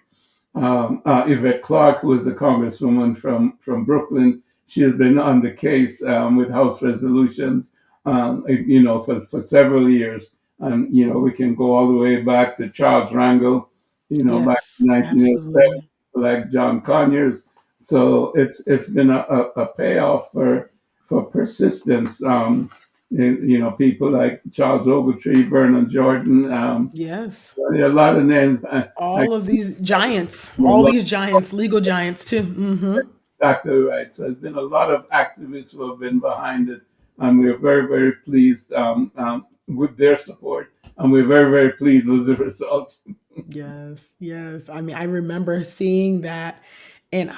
Yvette Clarke, who was the congresswoman from Brooklyn, she has been on the case with House resolutions, for several years. And, we can go all the way back to Charles Rangel, back in Yes, 1907, absolutely. like John Conyers. So it's been a payoff for persistence. People like Charles Ogletree, Vernon Jordan, Yes. a lot of names. I All of these giants, all you these giants, legal giants too. exactly right. So there's been a lot of activists who have been behind it, and we're very, very pleased with their support, and we're very, very pleased with the results. Yes, yes. I mean, I remember seeing that, and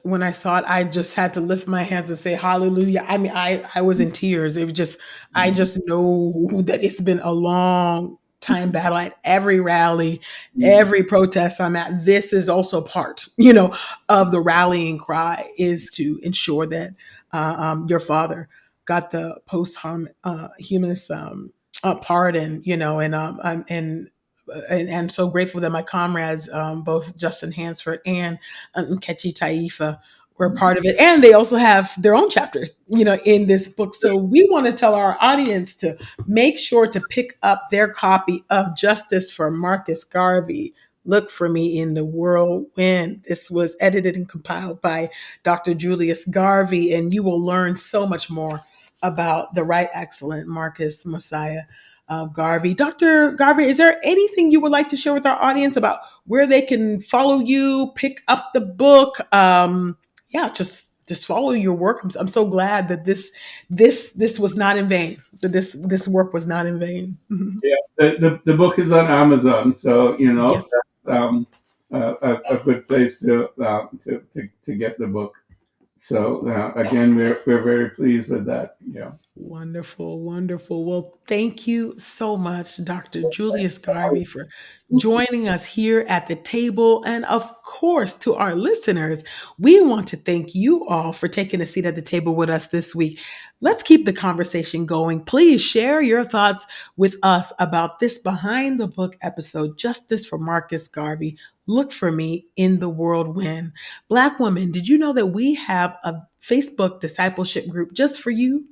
when I saw it, I just had to lift my hands and say hallelujah. I mean, I was in tears. It was just, I just know that it's been a long time battle at every rally, every protest I'm at. This is also part, of the rallying cry is to ensure that your father got the posthumous pardon, and I'm so grateful that my comrades, both Justin Hansford and Nkechi Taifa, were part of it. And they also have their own chapters, in this book. So we want to tell our audience to make sure to pick up their copy of Justice for Marcus Garvey. Look for me in the Whirlwind. This was edited and compiled by Dr. Julius Garvey, and you will learn so much more about the right excellent Marcus Mosiah Garvey. Dr. Garvey, is there anything you would like to share with our audience about where they can follow you, pick up the book? Yeah, just follow your work. I'm so glad that this was not in vain. That this work was not in vain. Yeah, the book is on Amazon, so Yes. that's a good place to get the book. So again, we're very pleased with that. Yeah. Wonderful, wonderful. Well, thank you so much, Dr. Julius Garvey, for joining us here at the table. And of course, to our listeners, we want to thank you all for taking a seat at the table with us this week. Let's keep the conversation going. Please share your thoughts with us about this behind the book episode, Justice for Marcus Garvey. Look for me in the whirlwind. Black women, did you know that we have a Facebook discipleship group just for you?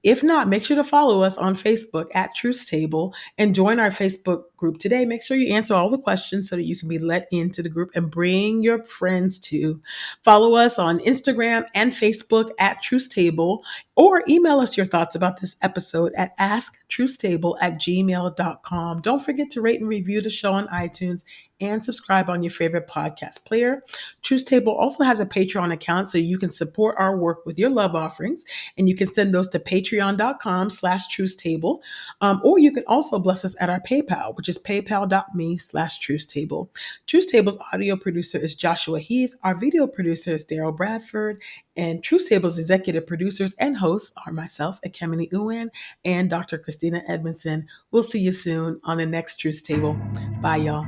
If not, make sure to follow us on Facebook at Truth Table and join our Facebook group today. Make sure you answer all the questions so that you can be let into the group and bring your friends too. Follow us on Instagram and Facebook at Truth Table, or email us your thoughts about this episode at asktruthstable@gmail.com. Don't forget to rate and review the show on iTunes and subscribe on your favorite podcast player. Truth Table also has a Patreon account so you can support our work with your love offerings, and you can send those to patreon.com/truthstable. Or you can also bless us at our PayPal, which is paypal.me/truthstable. Truth Table's audio producer is Joshua Heath. Our video producer is Daryl Bradford. And Truth Table's executive producers and hosts are myself, Ekemini and Dr. Christina Edmondson. We'll see you soon on the next Truth Table. Bye, y'all.